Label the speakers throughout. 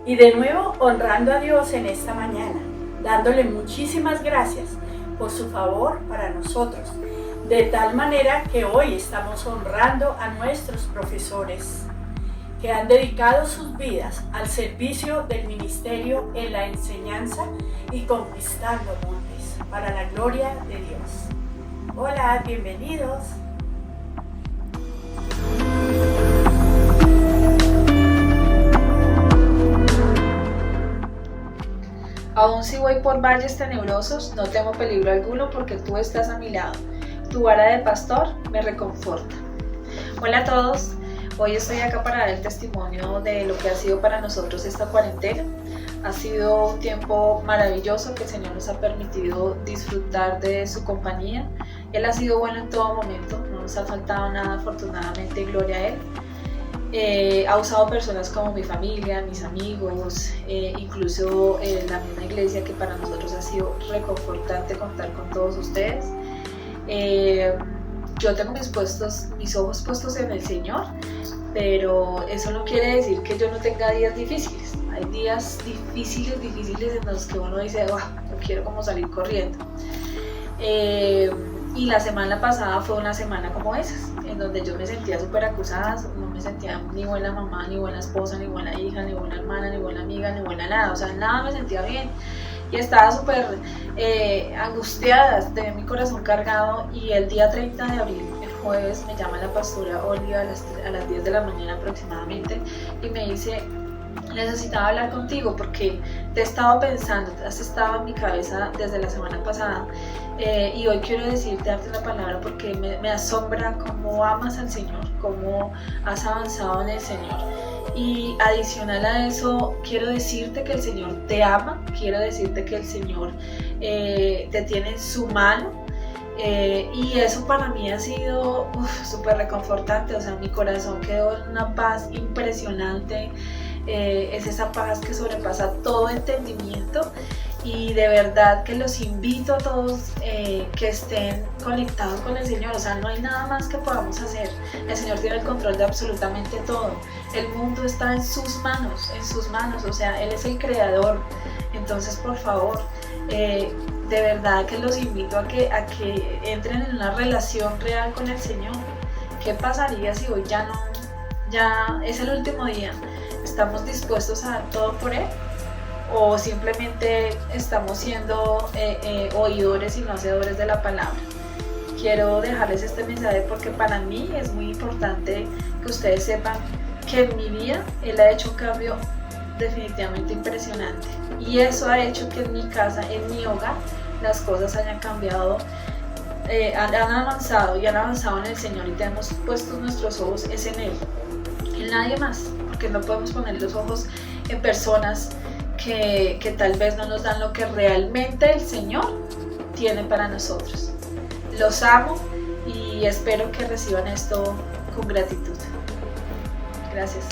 Speaker 1: Y de nuevo honrando a Dios en esta mañana, dándole muchísimas gracias por su favor para nosotros, de tal manera que hoy estamos honrando a nuestros profesores que han dedicado sus vidas al servicio del ministerio en la enseñanza y conquistando montes para la gloria de Dios. Hola, bienvenidos.
Speaker 2: Aun si voy por valles tenebrosos, no temo peligro alguno porque tú estás a mi lado. Tu vara de pastor me reconforta. Hola a todos, hoy estoy acá para dar el testimonio de lo que ha sido para nosotros esta cuarentena. Ha sido un tiempo maravilloso que el Señor nos ha permitido disfrutar de su compañía. Él ha sido bueno en todo momento, no nos ha faltado nada, afortunadamente, gloria a Él. Ha usado personas como mi familia, mis amigos, incluso la misma iglesia, que para nosotros ha sido reconfortante contar con todos ustedes. Yo tengo mis ojos puestos en el Señor, pero eso no quiere decir que yo no tenga días difíciles. Hay días difíciles en los que uno dice, yo quiero como salir corriendo. Y la semana pasada fue una semana como esas, en donde yo me sentía súper acusada, no me sentía ni buena mamá, ni buena esposa, ni buena hija, ni buena hermana, ni buena amiga, ni buena nada, o sea, nada me sentía bien. Y estaba súper angustiada, tenía mi corazón cargado, y el día 30 de abril, el jueves, me llama la pastora Olivia a las 10 de la mañana aproximadamente y me dice: necesitaba hablar contigo porque te he estado pensando, has estado en mi cabeza desde la semana pasada, y hoy quiero darte una palabra porque me asombra cómo amas al Señor, cómo has avanzado en el Señor. Y adicional a eso, quiero decirte que el Señor te ama, quiero decirte que el Señor te tiene en su mano. Y eso para mí ha sido súper reconfortante, o sea, mi corazón quedó en una paz impresionante. Es esa paz que sobrepasa todo entendimiento, y de verdad que los invito a todos que estén conectados con el Señor. O sea, no hay nada más que podamos hacer. El Señor tiene el control de absolutamente todo. El mundo está en sus manos, o sea, Él es el creador. Entonces, por favor, de verdad que los invito a que entren en una relación real con el Señor. ¿Qué pasaría si hoy ya es el último día? ¿Estamos dispuestos a dar todo por Él? ¿O simplemente estamos siendo oidores y no hacedores de la palabra? Quiero dejarles este mensaje porque para mí es muy importante que ustedes sepan que en mi vida Él ha hecho un cambio definitivamente impresionante, y eso ha hecho que en mi casa, en mi hogar, las cosas hayan cambiado, han avanzado en el Señor, y tenemos puestos nuestros ojos es en Él, en nadie más, porque no podemos poner los ojos en personas que tal vez no nos dan lo que realmente el Señor tiene para nosotros. Los amo y espero que reciban esto con gratitud. Gracias.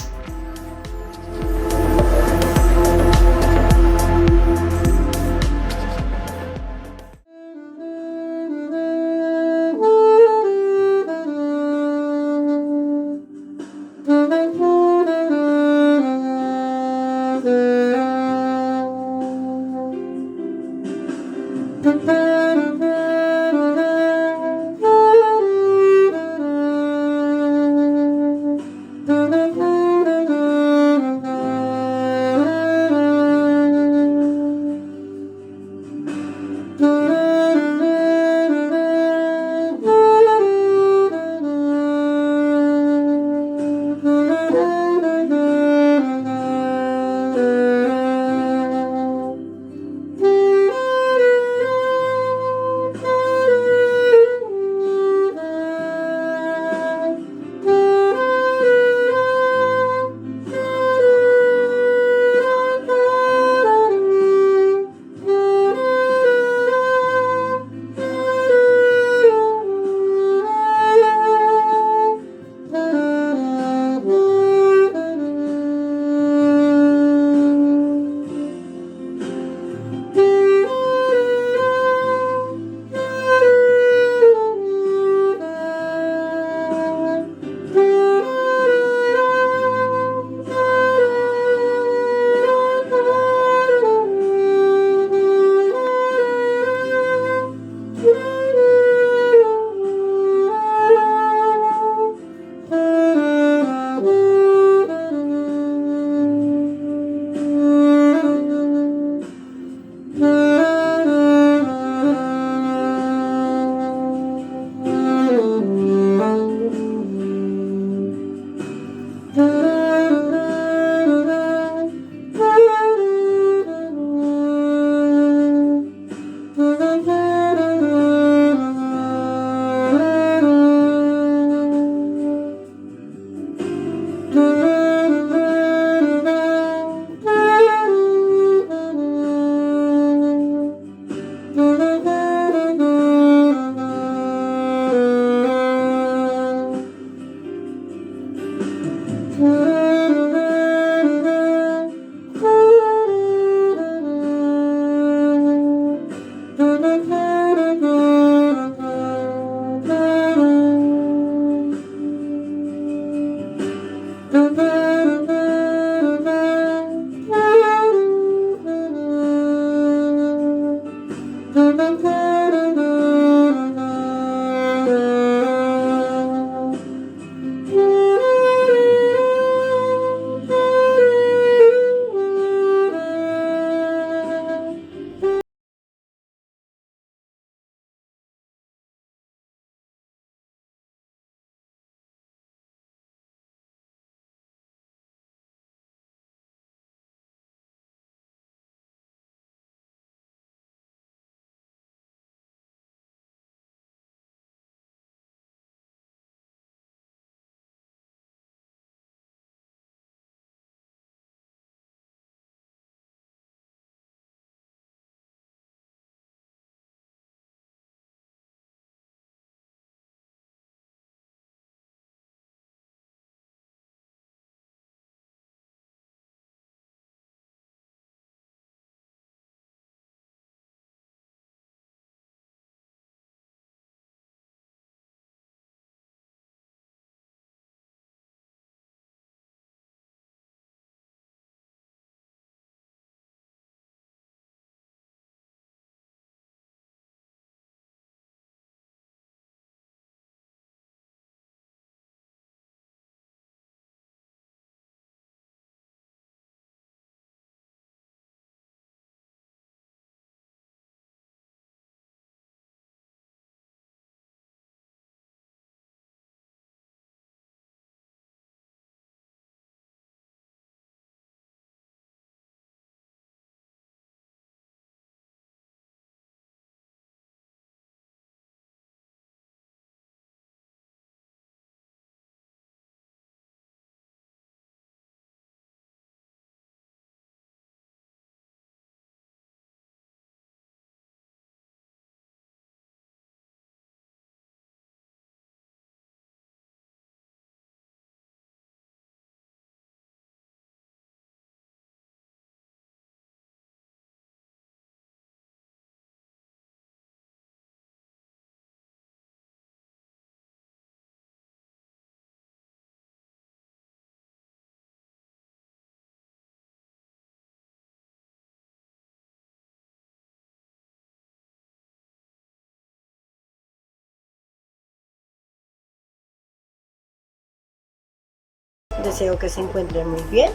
Speaker 3: Deseo que se encuentren muy bien.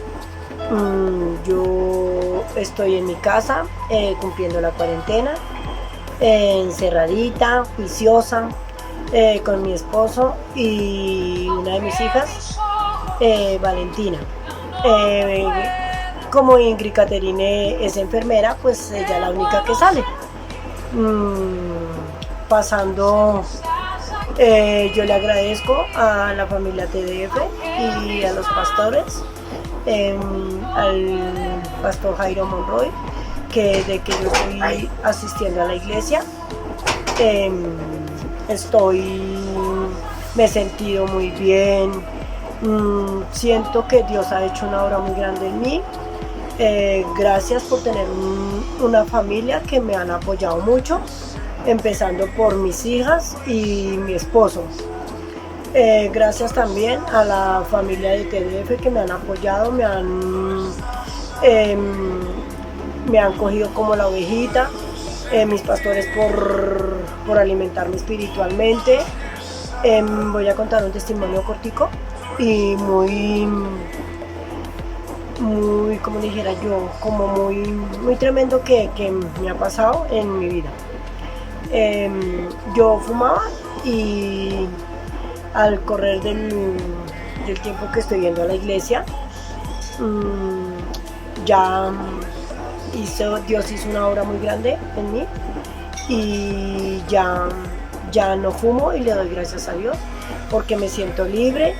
Speaker 3: Yo estoy en mi casa cumpliendo la cuarentena, encerradita, juiciosa, con mi esposo y una de mis hijas, Valentina. Como Ingrid Caterine es enfermera, pues ella es la única que sale. Pasando, yo le agradezco a la familia TDF y a los pastores, al pastor Jairo Monroy, que de que yo estoy asistiendo a la iglesia, me he sentido muy bien. Siento que Dios ha hecho una obra muy grande en mí. Gracias por tener una familia que me han apoyado mucho, empezando por mis hijas y mi esposo. Gracias también a la familia de TDF que me han apoyado, me han cogido como la ovejita, mis pastores por alimentarme espiritualmente. Voy a contar un testimonio cortico y muy, como dijera yo, como muy tremendo que me ha pasado en mi vida. Yo fumaba y al correr del tiempo que estoy yendo a la iglesia, Dios hizo una obra muy grande en mí y ya no fumo y le doy gracias a Dios porque me siento libre.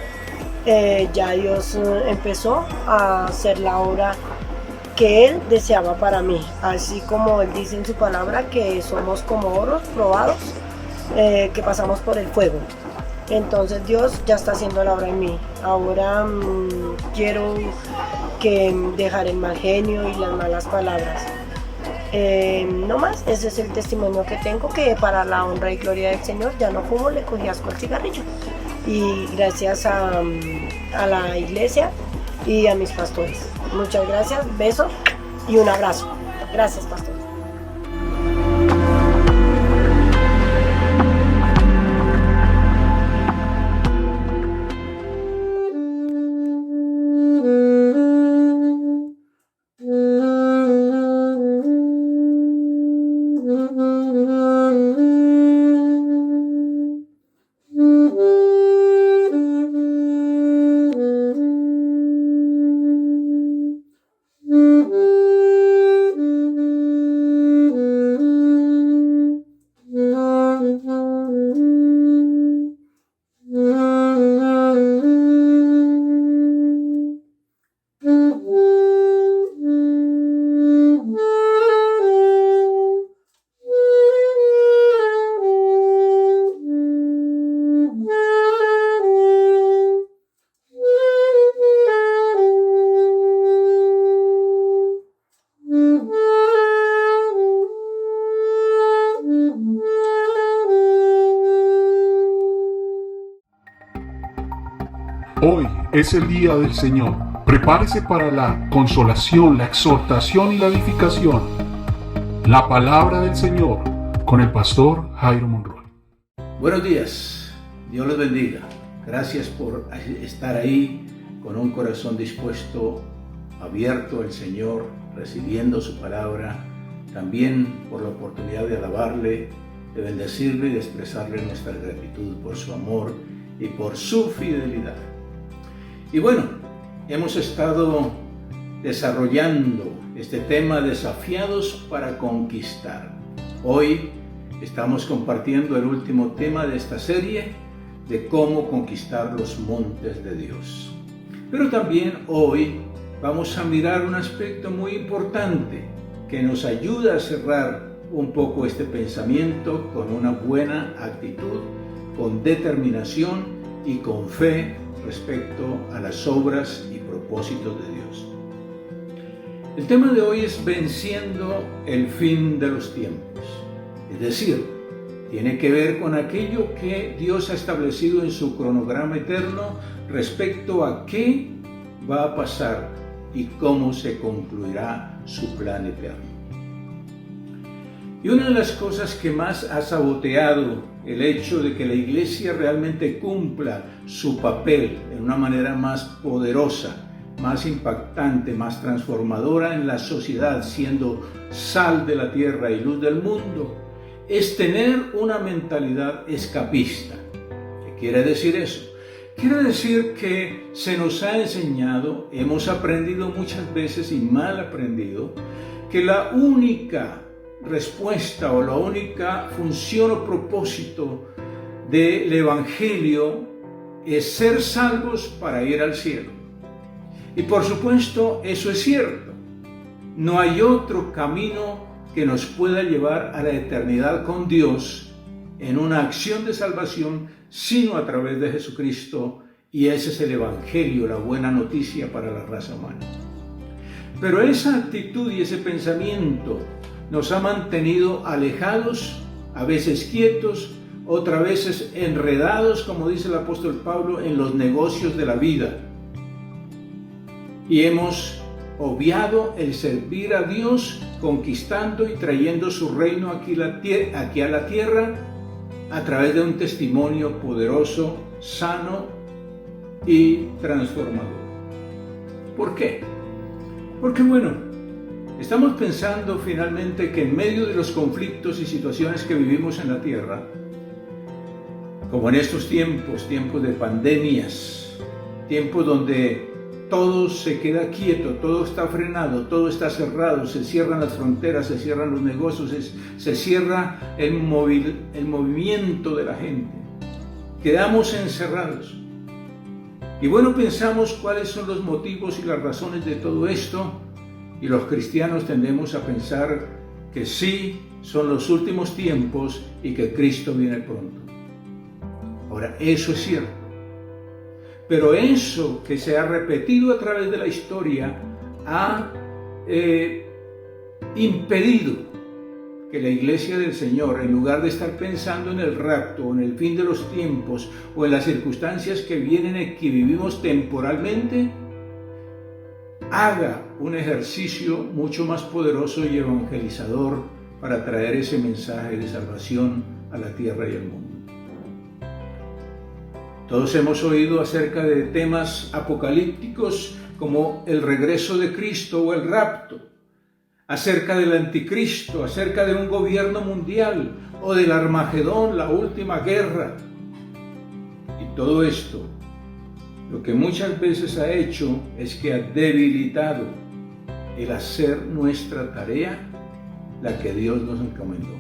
Speaker 3: Ya Dios empezó a hacer la obra que Él deseaba para mí, así como Él dice en su palabra que somos como oros probados, que pasamos por el fuego. Entonces Dios ya está haciendo la obra en mí. Ahora quiero dejar el mal genio y las malas palabras. No más, ese es el testimonio que tengo, que para la honra y gloria del Señor ya no fumo, le cogí asco al cigarrillo. Y gracias a la iglesia y a mis pastores. Muchas gracias, besos y un abrazo. Gracias, pastor.
Speaker 4: Hoy es el día del Señor. Prepárese para la consolación, la exhortación y la edificación. La palabra del Señor con el pastor Jairo Monroy.
Speaker 5: Buenos días, Dios los bendiga. Gracias por estar ahí con un corazón dispuesto, abierto al Señor, recibiendo su palabra. También por la oportunidad de alabarle, de bendecirle y de expresarle nuestra gratitud por su amor y por su fidelidad. Y bueno, hemos estado desarrollando este tema, desafiados para conquistar. Hoy estamos compartiendo el último tema de esta serie, de cómo conquistar los montes de Dios. Pero también hoy vamos a mirar un aspecto muy importante que nos ayuda a cerrar un poco este pensamiento con una buena actitud, con determinación y con fe respecto a las obras y propósitos de Dios. El tema de hoy es venciendo el fin de los tiempos. Es decir, tiene que ver con aquello que Dios ha establecido en su cronograma eterno respecto a qué va a pasar y cómo se concluirá su plan eterno. Y una de las cosas que más ha saboteado el hecho de que la iglesia realmente cumpla su papel de una manera más poderosa, más impactante, más transformadora en la sociedad, siendo sal de la tierra y luz del mundo, es tener una mentalidad escapista. ¿Qué quiere decir eso? Quiere decir que se nos ha enseñado, hemos aprendido muchas veces y mal aprendido, que la única respuesta o la única función o propósito del Evangelio es ser salvos para ir al cielo. Y por supuesto, eso es cierto. No hay otro camino que nos pueda llevar a la eternidad con Dios en una acción de salvación, sino a través de Jesucristo, y ese es el Evangelio, la buena noticia para la raza humana. Pero esa actitud y ese pensamiento nos ha mantenido alejados, a veces quietos, otras veces enredados, como dice el apóstol Pablo, en los negocios de la vida. Y hemos obviado el servir a Dios, conquistando y trayendo su reino aquí a la tierra a través de un testimonio poderoso, sano y transformador. ¿Por qué? Porque bueno, estamos pensando finalmente que en medio de los conflictos y situaciones que vivimos en la tierra, como en estos tiempos de pandemias, tiempos donde todo se queda quieto, todo está frenado, todo está cerrado, se cierran las fronteras, se cierran los negocios, se cierra el movimiento de la gente. Quedamos encerrados. Y bueno, pensamos cuáles son los motivos y las razones de todo esto, y los cristianos tendemos a pensar que sí, son los últimos tiempos y que Cristo viene pronto. Ahora, eso es cierto. Pero eso que se ha repetido a través de la historia ha impedido que la iglesia del Señor, en lugar de estar pensando en el rapto, o en el fin de los tiempos, o en las circunstancias que vienen y que vivimos temporalmente, haga un ejercicio mucho más poderoso y evangelizador para traer ese mensaje de salvación a la tierra y al mundo. Todos hemos oído acerca de temas apocalípticos como el regreso de Cristo o el rapto, acerca del anticristo, acerca de un gobierno mundial o del Armagedón, la última guerra. Y todo esto, lo que muchas veces ha hecho es que ha debilitado el hacer nuestra tarea, la que Dios nos encomendó.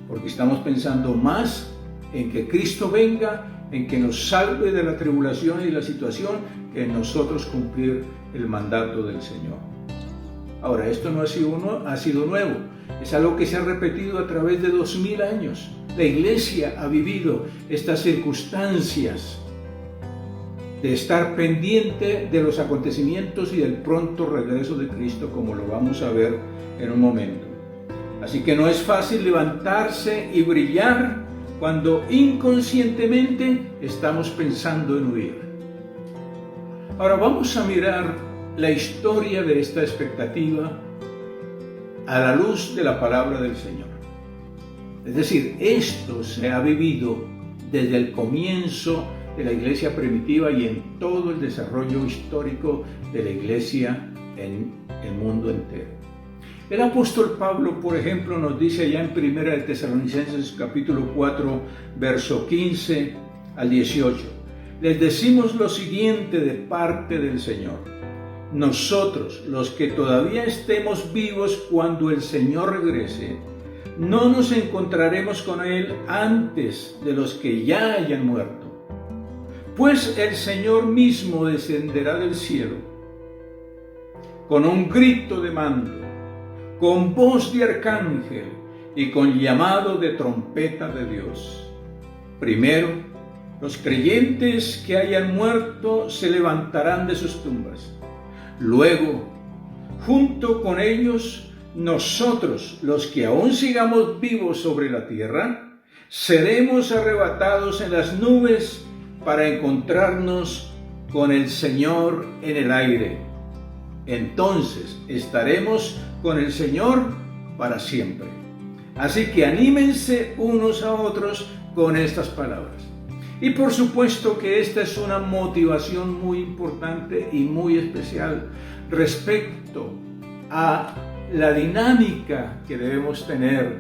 Speaker 5: Porque estamos pensando más en que Cristo venga, en que nos salve de la tribulación y la situación, que en nosotros cumplir el mandato del Señor. Ahora, esto no ha sido nuevo, es algo que se ha repetido a través de 2000 años. La iglesia ha vivido estas circunstancias de estar pendiente de los acontecimientos y del pronto regreso de Cristo, como lo vamos a ver en un momento. Así que no es fácil levantarse y brillar cuando inconscientemente estamos pensando en huir. Ahora vamos a mirar la historia de esta expectativa a la luz de la palabra del Señor. Es decir, esto se ha vivido desde el comienzo de la iglesia primitiva y en todo el desarrollo histórico de la iglesia en el mundo entero. El apóstol Pablo, por ejemplo, nos dice allá en 1 de Tesalonicenses capítulo 4, verso 15 al 18. Les decimos lo siguiente de parte del Señor. Nosotros, los que todavía estemos vivos cuando el Señor regrese, no nos encontraremos con Él antes de los que ya hayan muerto. Pues el Señor mismo descenderá del cielo con un grito de mando, con voz de arcángel y con llamado de trompeta de Dios. Primero, los creyentes que hayan muerto se levantarán de sus tumbas. Luego, junto con ellos, nosotros, los que aún sigamos vivos sobre la tierra, seremos arrebatados en las nubes para encontrarnos con el Señor en el aire. Entonces estaremos con el Señor para siempre. Así que anímense unos a otros con estas palabras. Y por supuesto que esta es una motivación muy importante y muy especial respecto a la dinámica que debemos tener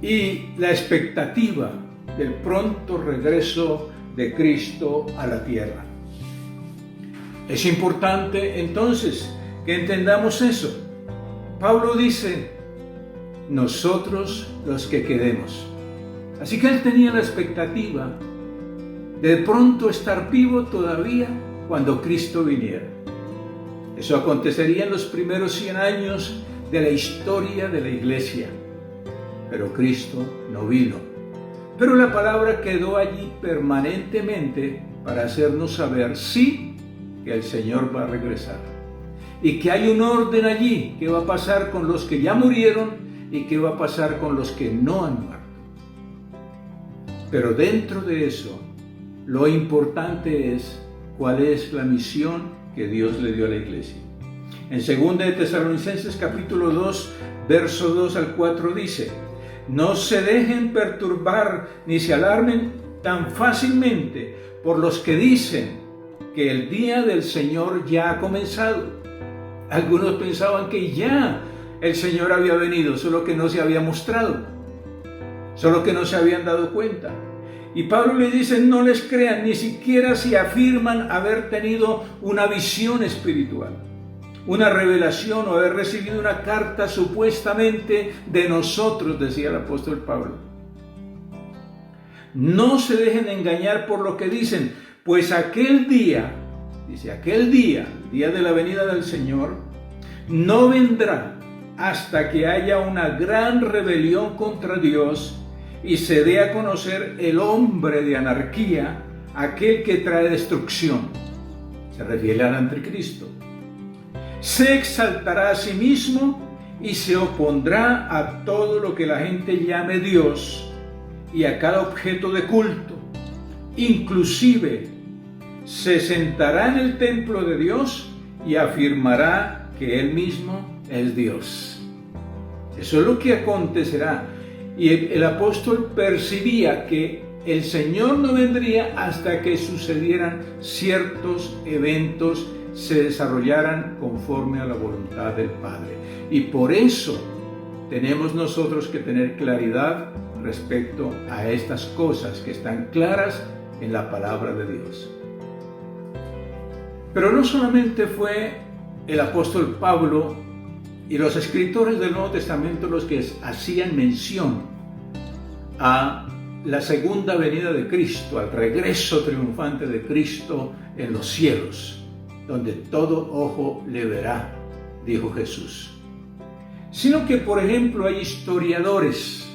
Speaker 5: y la expectativa del pronto regreso de Cristo a la tierra. Es importante entonces que entendamos eso. Pablo dice, nosotros los que quedemos. Así que él tenía la expectativa de pronto estar vivo todavía cuando Cristo viniera. Eso acontecería en los primeros 100 años de la historia de la iglesia. Pero Cristo no vino. Pero la palabra quedó allí permanentemente para hacernos saber, sí, que el Señor va a regresar. Y que hay un orden allí, que va a pasar con los que ya murieron y que va a pasar con los que no han muerto. Pero dentro de eso, lo importante es cuál es la misión que Dios le dio a la iglesia. En 2 de Tesalonicenses capítulo 2, verso 2 al 4 dice, no se dejen perturbar ni se alarmen tan fácilmente por los que dicen que el día del Señor ya ha comenzado. Algunos pensaban que ya el Señor había venido, solo que no se había mostrado, solo que no se habían dado cuenta. Y Pablo le dice, no les crean, ni siquiera si afirman haber tenido una visión espiritual, una revelación o haber recibido una carta supuestamente de nosotros, decía el apóstol Pablo. No se dejen engañar por lo que dicen, pues aquel día, dice, aquel día, el día de la venida del Señor, no vendrá hasta que haya una gran rebelión contra Dios y se dé a conocer el hombre de anarquía, aquel que trae destrucción. Se refiere al anticristo. Se exaltará a sí mismo y se opondrá a todo lo que la gente llame Dios y a cada objeto de culto. Inclusive se sentará en el templo de Dios y afirmará que Él mismo es Dios. Eso es lo que acontecerá. Y el apóstol percibía que el Señor no vendría hasta que sucedieran ciertos eventos, se desarrollaran conforme a la voluntad del Padre. Y por eso tenemos nosotros que tener claridad respecto a estas cosas que están claras en la palabra de Dios. Pero no solamente fue el apóstol Pablo y los escritores del Nuevo Testamento los que hacían mención a la segunda venida de Cristo, al regreso triunfante de Cristo en los cielos, donde todo ojo le verá, dijo Jesús. Sino que, por ejemplo, hay historiadores,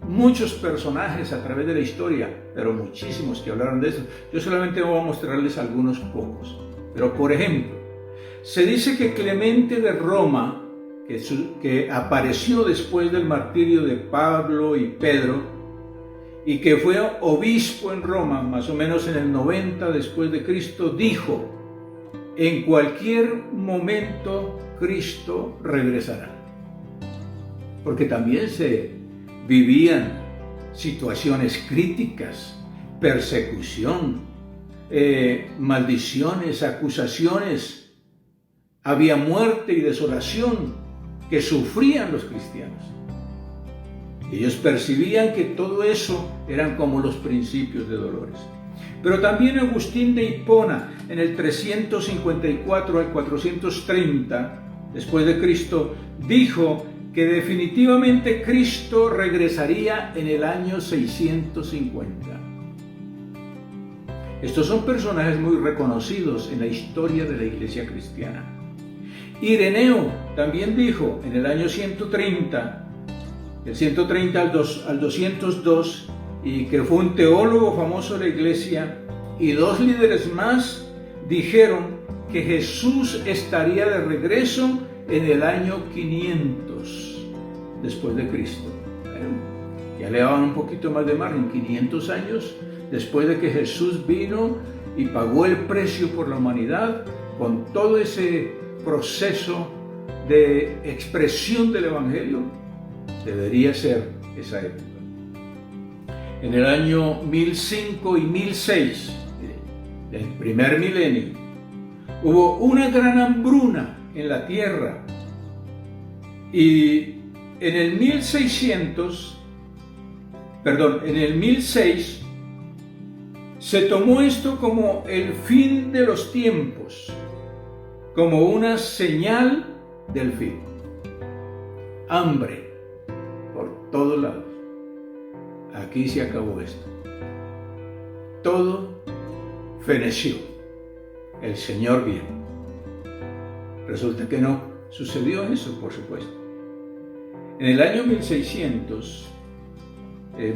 Speaker 5: muchos personajes a través de la historia, pero muchísimos que hablaron de eso. Yo solamente voy a mostrarles algunos pocos. Pero, por ejemplo, se dice que Clemente de Roma, que apareció después del martirio de Pablo y Pedro, y que fue obispo en Roma, más o menos en el 90 después de Cristo, dijo en cualquier momento Cristo regresará. Porque también se vivían situaciones críticas, persecución, maldiciones, acusaciones. Había muerte y desolación que sufrían los cristianos. Ellos percibían que todo eso eran como los principios de dolores. Pero también Agustín de Hipona, en el 354 al 430 después de Cristo, dijo que definitivamente Cristo regresaría en el año 650. Estos son personajes muy reconocidos en la historia de la Iglesia cristiana. Ireneo también dijo en el año 130, del 130 al 202, y que fue un teólogo famoso de la Iglesia, y dos líderes más dijeron que Jesús estaría de regreso en el año 500 después de Cristo. Bueno, ya le daban un poquito más de margen, 500 años después de que Jesús vino y pagó el precio por la humanidad, con todo ese proceso de expresión del Evangelio, debería ser esa época. En el año 1005 y 1006, del primer milenio, hubo una gran hambruna en la tierra, y en el 1006 se tomó esto como el fin de los tiempos, como una señal del fin. Hambre por todos lados. Aquí se acabó esto. Todo feneció. El Señor viene. Resulta que no sucedió eso, por supuesto. En el año 1600,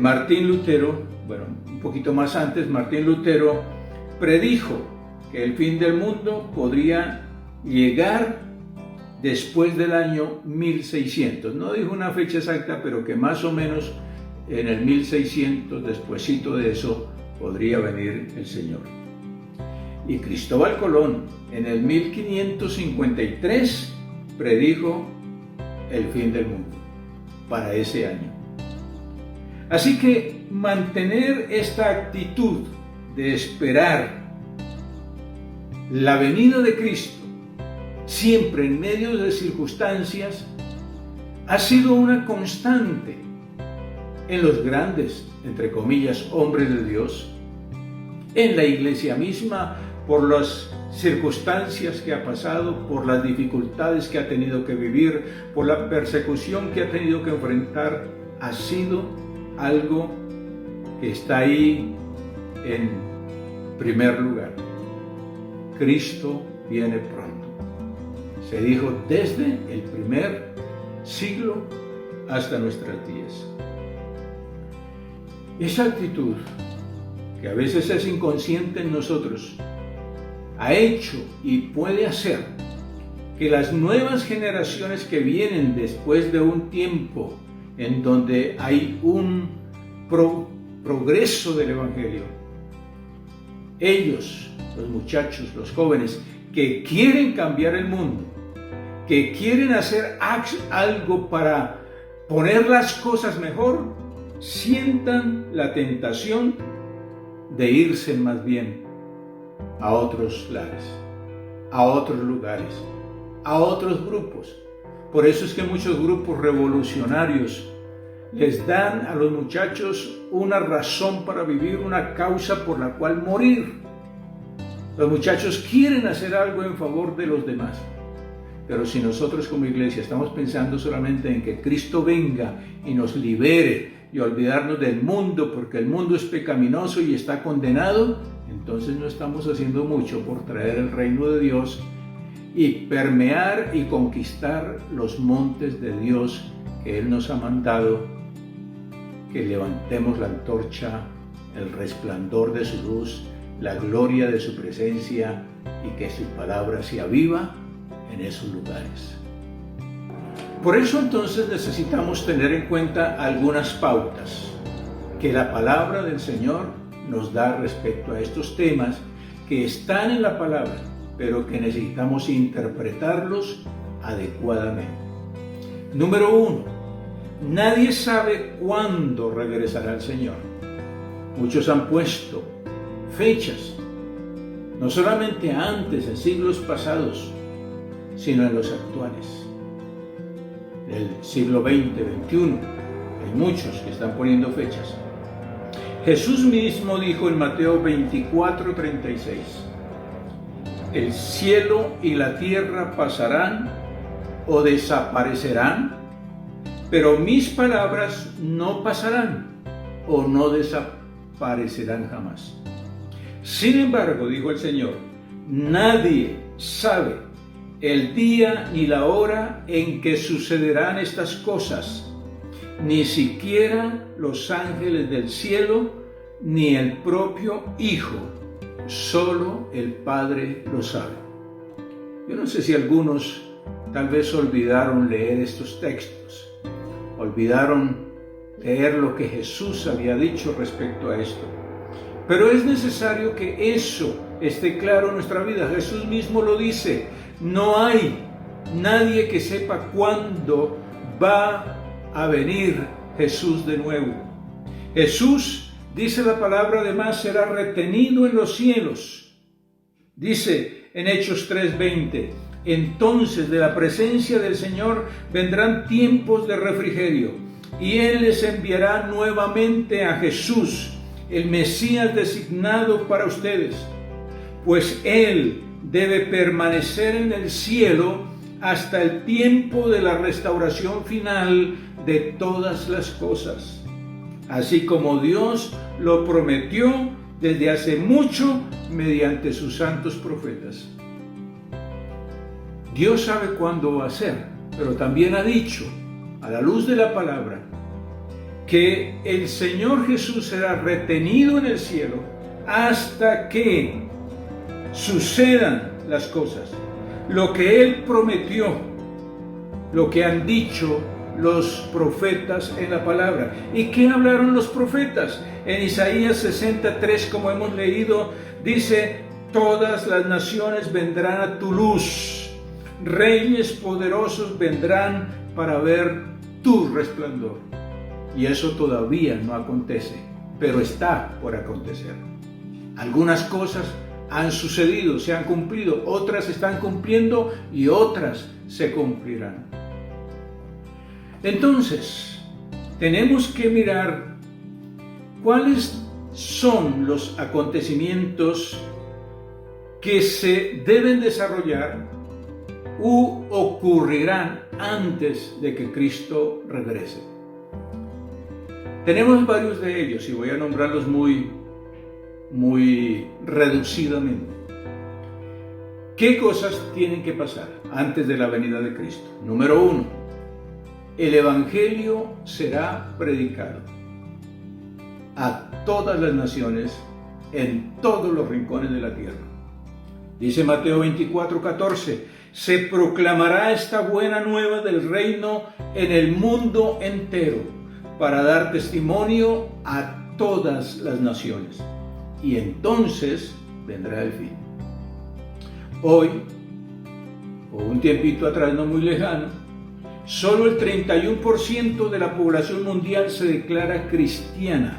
Speaker 5: Martín Lutero, bueno, un poquito más antes, Martín Lutero predijo que el fin del mundo podría llegar después del año 1600. No dijo una fecha exacta, pero que más o menos en el 1600, despuesito de eso, podría venir el Señor. Y Cristóbal Colón, en el 1553, predijo el fin del mundo para ese año. Así que mantener esta actitud de esperar la venida de Cristo, siempre en medio de circunstancias, ha sido una constante en los grandes, entre comillas, hombres de Dios, en la iglesia misma, por las circunstancias que ha pasado, por las dificultades que ha tenido que vivir, por la persecución que ha tenido que enfrentar. Ha sido algo que está ahí en primer lugar. Cristo viene pronto. Se dijo desde el primer siglo hasta nuestros días. Esa actitud, que a veces es inconsciente en nosotros, ha hecho y puede hacer que las nuevas generaciones que vienen después de un tiempo en donde hay un progreso del Evangelio, ellos, los muchachos, los jóvenes, que quieren cambiar el mundo, que quieren hacer algo para poner las cosas mejor, sientan la tentación de irse más bien a otros lares, a otros lugares, a otros grupos. Por eso es que muchos grupos revolucionarios les dan a los muchachos una razón para vivir, una causa por la cual morir. Los muchachos quieren hacer algo en favor de los demás. Pero si nosotros como iglesia estamos pensando solamente en que Cristo venga y nos libere y olvidarnos del mundo porque el mundo es pecaminoso y está condenado, entonces no estamos haciendo mucho por traer el reino de Dios y permear y conquistar los montes de Dios que Él nos ha mandado, que levantemos la antorcha, el resplandor de su luz, la gloria de su presencia y que su palabra sea viva en esos lugares. Por eso entonces necesitamos tener en cuenta algunas pautas que la palabra del Señor nos da respecto a estos temas que están en la palabra pero que necesitamos interpretarlos adecuadamente. Número 1. Nadie sabe cuándo regresará el Señor. Muchos han puesto fechas, no solamente antes, en siglos pasados, sino en los actuales. Del siglo XX, XXI, hay muchos que están poniendo fechas. Jesús mismo dijo en Mateo 24:36, el cielo y la tierra pasarán o desaparecerán, pero mis palabras no pasarán o no desaparecerán jamás. Sin embargo, dijo el Señor, nadie sabe el día ni la hora en que sucederán estas cosas, ni siquiera los ángeles del cielo, ni el propio Hijo, solo el Padre lo sabe. Yo no sé si algunos tal vez olvidaron leer estos textos, olvidaron leer lo que Jesús había dicho respecto a esto. Pero es necesario que eso esté claro en nuestra vida. Jesús mismo lo dice, no hay nadie que sepa cuándo va a venir Jesús de nuevo. Jesús, dice la palabra, además será retenido en los cielos. Dice en Hechos 3:20, entonces de la presencia del Señor vendrán tiempos de refrigerio, y Él les enviará nuevamente a Jesús, el Mesías designado para ustedes, pues Él debe permanecer en el cielo hasta el tiempo de la restauración final de todas las cosas, así como Dios lo prometió desde hace mucho mediante sus santos profetas. Dios sabe cuándo va a ser, pero también ha dicho, a la luz de la palabra, que el Señor Jesús será retenido en el cielo hasta que sucedan las cosas, lo que Él prometió, lo que han dicho los profetas en la palabra. ¿Y qué hablaron los profetas? En Isaías 63, como hemos leído, dice, todas las naciones vendrán a tu luz, reyes poderosos vendrán para ver tu resplandor. Y eso todavía no acontece, pero está por acontecer. Algunas cosas han sucedido, se han cumplido, otras se están cumpliendo y otras se cumplirán. Entonces, tenemos que mirar cuáles son los acontecimientos que se deben desarrollar u ocurrirán antes de que Cristo regrese. Tenemos varios de ellos y voy a nombrarlos muy reducidamente. ¿Qué cosas tienen que pasar antes de la venida de Cristo? Número 1, el Evangelio será predicado a todas las naciones, en todos los rincones de la tierra. Dice Mateo 24:14, se proclamará esta buena nueva del reino en el mundo entero, para dar testimonio a todas las naciones, y entonces vendrá el fin. Hoy, o un tiempito atrás no muy lejano, solo el 31% de la población mundial se declara cristiana.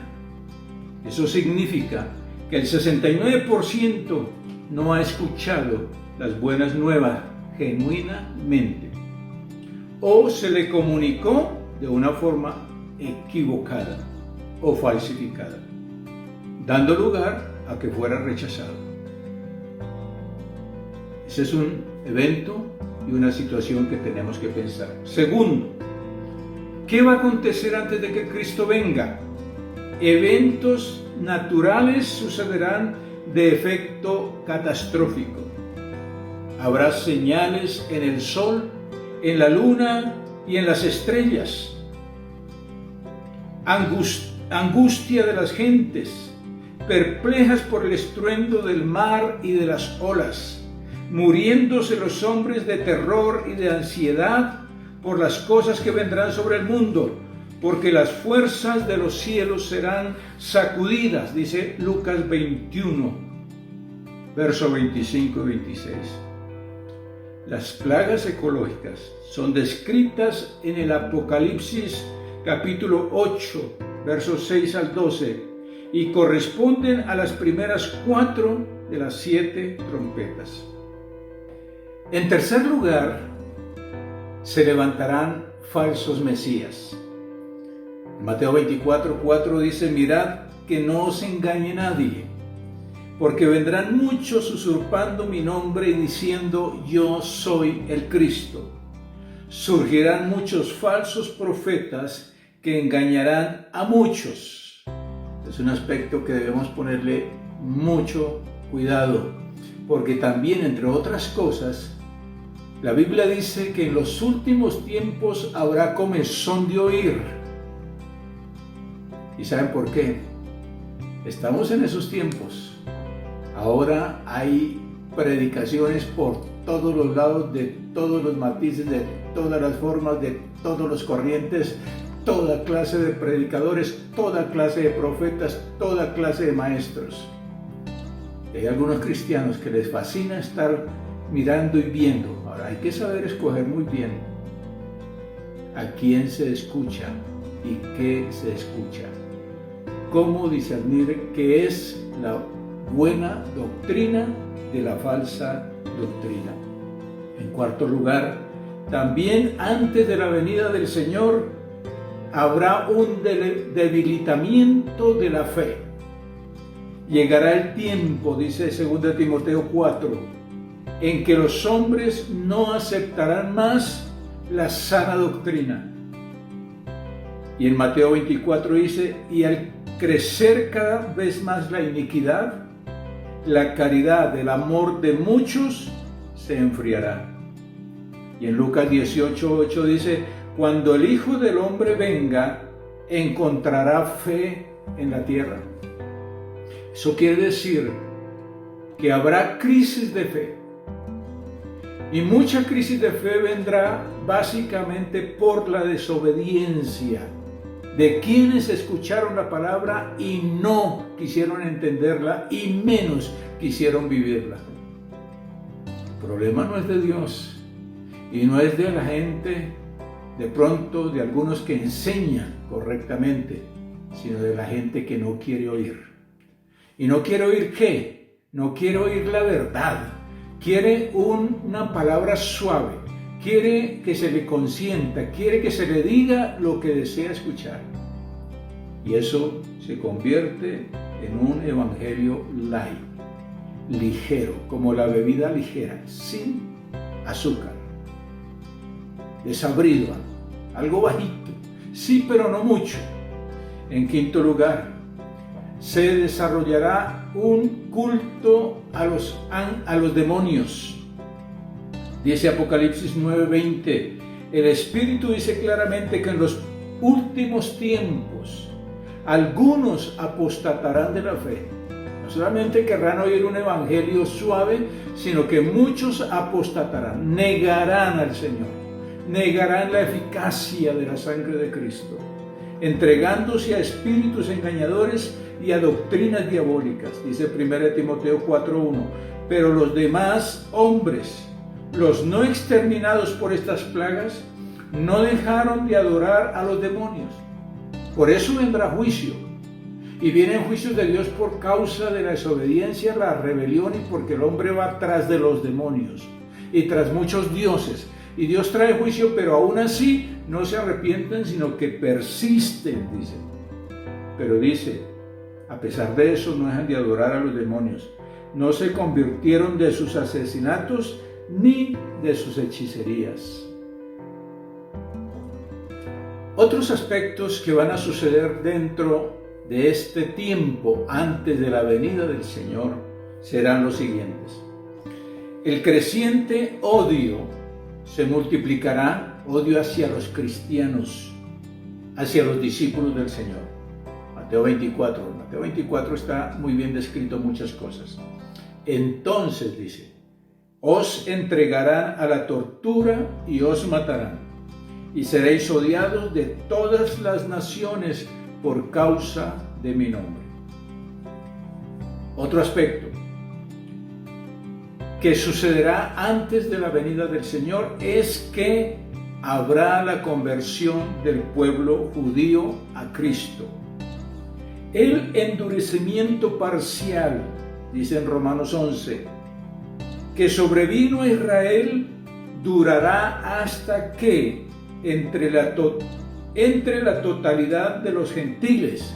Speaker 5: Eso significa que el 69% no ha escuchado las buenas nuevas genuinamente, o se le comunicó de una forma equivocada o falsificada, dando lugar a que fuera rechazado. Ese es un evento y una situación que tenemos que pensar. Segundo, ¿qué va a acontecer antes de que Cristo venga? Eventos naturales sucederán de efecto catastrófico. Habrá señales en el sol, en la luna y en las estrellas. Angustia de las gentes, perplejas por el estruendo del mar y de las olas, muriéndose los hombres de terror y de ansiedad por las cosas que vendrán sobre el mundo, porque las fuerzas de los cielos serán sacudidas, dice Lucas 21. versos 25 y 26. Las plagas ecológicas son descritas en el Apocalipsis capítulo 8, versos 6 al 12, y corresponden a las primeras 4 de las 7 trompetas. En tercer lugar, se levantarán falsos mesías. En Mateo 24:4 dice: mirad que no os engañe nadie, porque vendrán muchos usurpando mi nombre y diciendo: yo soy el Cristo. Surgirán muchos falsos profetas que engañarán a muchos. Es un aspecto que debemos ponerle mucho cuidado, porque también, entre otras cosas, la Biblia dice que en los últimos tiempos habrá comezón de oír. ¿Y saben por qué? Estamos en esos tiempos. Ahora hay predicaciones por todos los lados, de todos los matices, de todas las formas, de todos los corrientes, toda clase de predicadores, toda clase de profetas, toda clase de maestros. Hay algunos cristianos que les fascina estar mirando y viendo. Ahora hay que saber escoger muy bien a quién se escucha y qué se escucha. Cómo discernir qué es la buena doctrina de la falsa doctrina. En cuarto lugar, también antes de la venida del Señor habrá un debilitamiento de la fe. Llegará el tiempo, dice 2 Timoteo 4, en que los hombres no aceptarán más la sana doctrina. Y en Mateo 24 dice: y al crecer cada vez más la iniquidad, la caridad, el amor de muchos se enfriará. Y en Lucas 18:8 dice: cuando el Hijo del Hombre venga, ¿encontrará fe en la tierra? Eso quiere decir que habrá crisis de fe. Y mucha crisis de fe vendrá básicamente por la desobediencia de quienes escucharon la palabra y no quisieron entenderla y menos quisieron vivirla. El problema no es de Dios y no es de la gente, de pronto de algunos que enseñan correctamente, sino de la gente que no quiere oír. ¿Y no quiere oír qué? No quiere oír la verdad. Quiere una palabra suave, quiere que se le consienta, quiere que se le diga lo que desea escuchar. Y eso se convierte en un evangelio light, ligero, como la bebida ligera, sin azúcar, desabrido, algo bajito, sí pero no mucho. En quinto lugar, se desarrollará un culto a los demonios. Dice Apocalipsis 9:20, el Espíritu dice claramente que en los últimos tiempos algunos apostatarán de la fe. No solamente querrán oír un evangelio suave, sino que muchos apostatarán, negarán al Señor, negarán la eficacia de la sangre de Cristo, entregándose a espíritus engañadores y a doctrinas diabólicas. Dice 1 Timoteo 4:1, pero los demás hombres, los no exterminados por estas plagas, no dejaron de adorar a los demonios. Por eso vendrá juicio. Y vienen juicios de Dios por causa de la desobediencia, la rebelión y porque el hombre va tras de los demonios y tras muchos dioses. Y Dios trae juicio, pero aún así no se arrepienten, sino que persisten, dice. Pero dice, a pesar de eso no dejan de adorar a los demonios. No se convirtieron de sus asesinatos ni de sus hechicerías. Otros aspectos que van a suceder dentro de este tiempo antes de la venida del Señor serán los siguientes. El creciente odio se multiplicará, odio hacia los cristianos, hacia los discípulos del Señor. Mateo 24 está muy bien descrito muchas cosas. Entonces dice, os entregarán a la tortura y os matarán, y seréis odiados de todas las naciones por causa de mi nombre. Otro aspecto, que sucederá antes de la venida del Señor es que habrá la conversión del pueblo judío a Cristo. El endurecimiento parcial, dice en Romanos 11, que sobrevino a Israel durará hasta que entre la totalidad de los gentiles,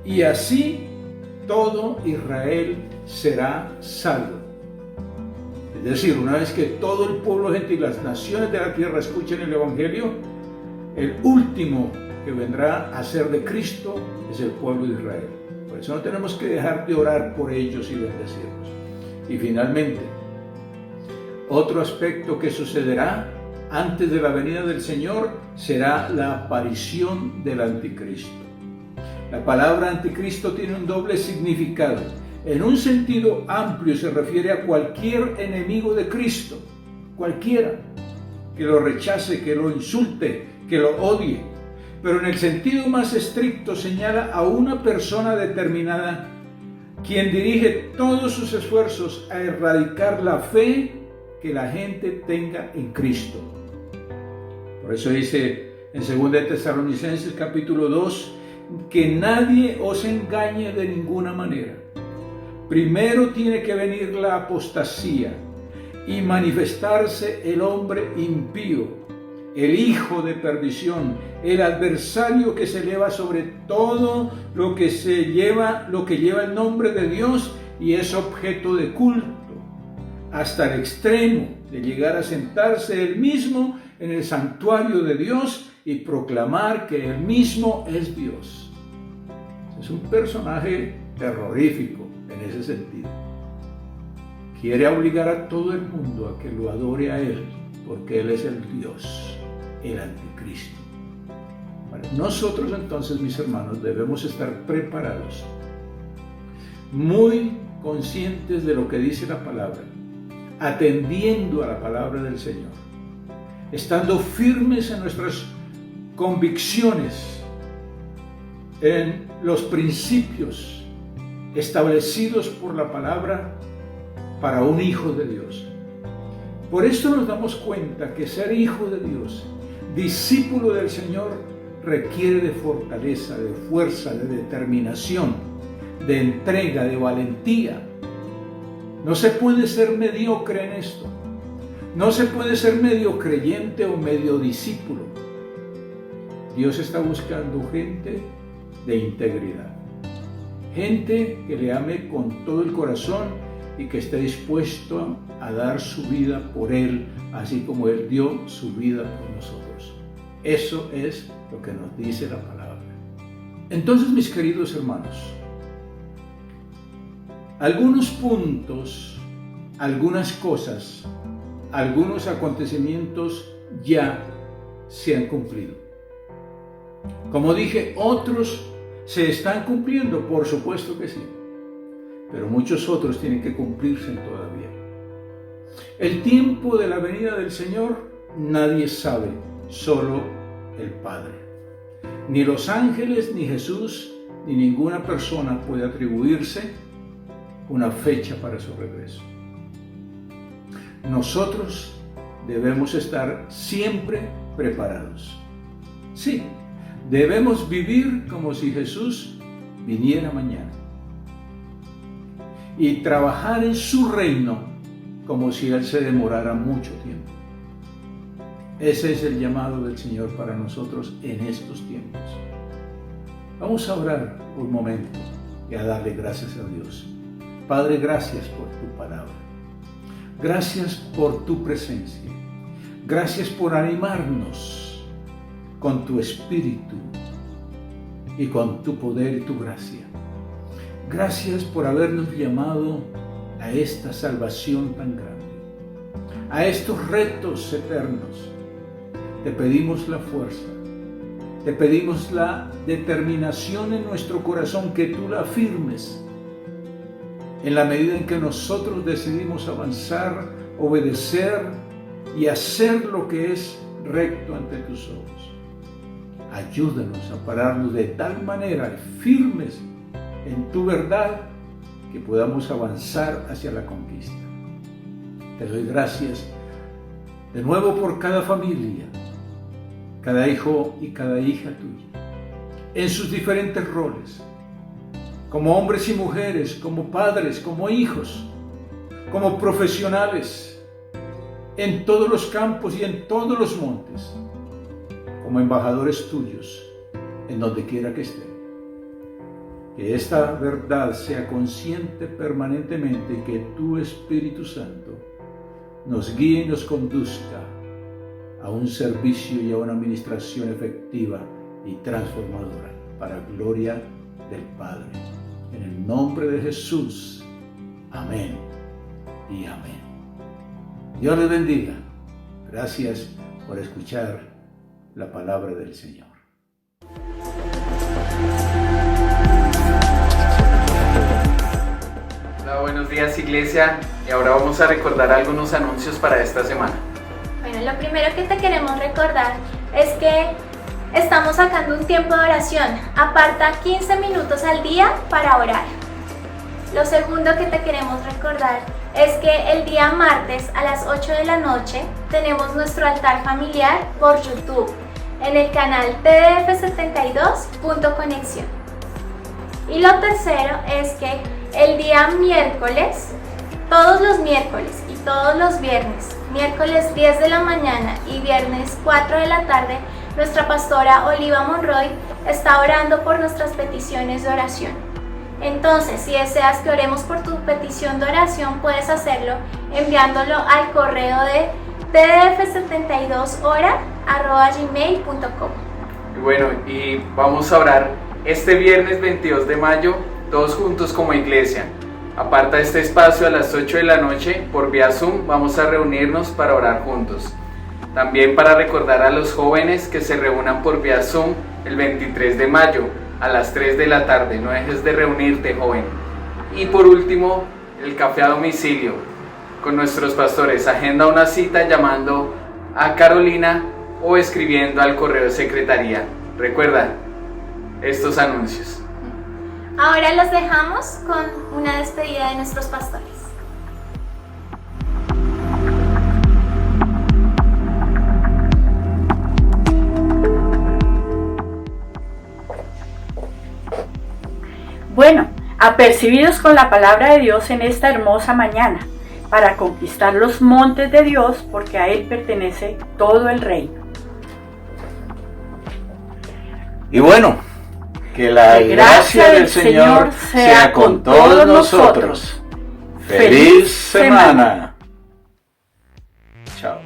Speaker 5: y así todo Israel será salvo. Es decir, una vez que todo el pueblo gentil, las naciones de la tierra escuchen el Evangelio, el último que vendrá a ser de Cristo es el pueblo de Israel. Por eso no tenemos que dejar de orar por ellos y bendecirlos. Y finalmente, otro aspecto que sucederá antes de la venida del Señor será la aparición del anticristo. La palabra anticristo tiene un doble significado. En un sentido amplio se refiere a cualquier enemigo de Cristo, cualquiera, que lo rechace, que lo insulte, que lo odie. Pero en el sentido más estricto señala a una persona determinada, quien dirige todos sus esfuerzos a erradicar la fe que la gente tenga en Cristo. Por eso dice en 2 Tesalonicenses capítulo 2, que nadie os engañe de ninguna manera. Primero tiene que venir la apostasía y manifestarse el hombre impío, el hijo de perdición, el adversario que se eleva sobre todo lo que lleva el nombre de Dios y es objeto de culto, hasta el extremo de llegar a sentarse él mismo en el santuario de Dios y proclamar que él mismo es Dios. Es un personaje terrorífico en ese sentido. Quiere obligar a todo el mundo a que lo adore a él, porque él es el Dios, el anticristo. Bueno, nosotros entonces, mis hermanos, debemos estar preparados, muy conscientes de lo que dice la palabra, atendiendo a la palabra del Señor, estando firmes en nuestras convicciones, en los principios establecidos por la palabra para un hijo de Dios. Por esto nos damos cuenta que ser hijo de Dios, discípulo del Señor, requiere de fortaleza, de fuerza, de determinación, de entrega, de valentía. No se puede ser mediocre en esto. No se puede ser medio creyente o medio discípulo. Dios está buscando gente de integridad. Gente que le ame con todo el corazón y que esté dispuesto a dar su vida por Él, así como Él dio su vida por nosotros. Eso es lo que nos dice la palabra. Entonces, mis queridos hermanos, algunos puntos, algunas cosas, algunos acontecimientos ya se han cumplido. Como dije, otros se están cumpliendo, por supuesto que sí, pero muchos otros tienen que cumplirse todavía. El tiempo de la venida del Señor nadie sabe, solo el Padre. Ni los ángeles, ni Jesús, ni ninguna persona puede atribuirse una fecha para su regreso. Nosotros debemos estar siempre preparados. Sí, debemos vivir como si Jesús viniera mañana y trabajar en su reino como si Él se demorara mucho tiempo. Ese es el llamado del Señor para nosotros en estos tiempos. Vamos a orar un momento y a darle gracias a Dios. Padre, gracias por tu palabra. Gracias por tu presencia. Gracias por animarnos con tu espíritu y con tu poder y tu gracia. Gracias por habernos llamado a esta salvación tan grande, a estos retos eternos. Te pedimos la fuerza, te pedimos la determinación en nuestro corazón, que tú la afirmes en la medida en que nosotros decidimos avanzar, obedecer y hacer lo que es recto ante tus ojos. Ayúdanos a pararnos de tal manera firmes en tu verdad que podamos avanzar hacia la conquista. Te doy gracias de nuevo por cada familia, cada hijo y cada hija tuya, en sus diferentes roles, como hombres y mujeres, como padres, como hijos, como profesionales, en todos los campos y en todos los montes, como embajadores tuyos, en donde quiera que estén. Que esta verdad sea consciente permanentemente y que tu Espíritu Santo nos guíe y nos conduzca a un servicio y a una administración efectiva y transformadora para gloria del Padre. En el nombre de Jesús. Amén y amén. Dios les bendiga. Gracias por escuchar la palabra del Señor.
Speaker 6: Hola, buenos días, iglesia. Y ahora vamos a recordar algunos anuncios para esta semana.
Speaker 7: Bueno, lo primero que te queremos recordar es que estamos sacando un tiempo de oración. Aparta 15 minutos al día para orar. Lo segundo que te queremos recordar es que el día martes a las 8 de la noche tenemos nuestro altar familiar por YouTube en el canal tdf72.conexión. Y lo tercero es que el día miércoles, todos los miércoles y todos los viernes, miércoles 10 de la mañana y viernes 4 de la tarde, nuestra pastora Oliva Monroy está orando por nuestras peticiones de oración. Entonces, si deseas que oremos por tu petición de oración, puedes hacerlo enviándolo al correo de tdf72ora@gmail.com.
Speaker 6: Bueno, y vamos a orar este viernes 22 de mayo, todos juntos como iglesia. Aparta este espacio a las 8 de la noche por vía Zoom. Vamos a reunirnos para orar juntos. También para recordar a los jóvenes que se reúnan por vía Zoom el 23 de mayo a las 3 de la tarde. No dejes de reunirte, joven. Y por último, el café a domicilio con nuestros pastores. Agenda una cita llamando a Carolina o escribiendo al correo de secretaría. Recuerda estos anuncios.
Speaker 7: Ahora los dejamos con una despedida de nuestros pastores.
Speaker 1: Bueno, apercibidos con la palabra de Dios en esta hermosa mañana, para conquistar los montes de Dios, porque a Él pertenece todo el reino.
Speaker 5: Y bueno, que la gracia del Señor sea con todos nosotros. ¡Feliz semana! Chao.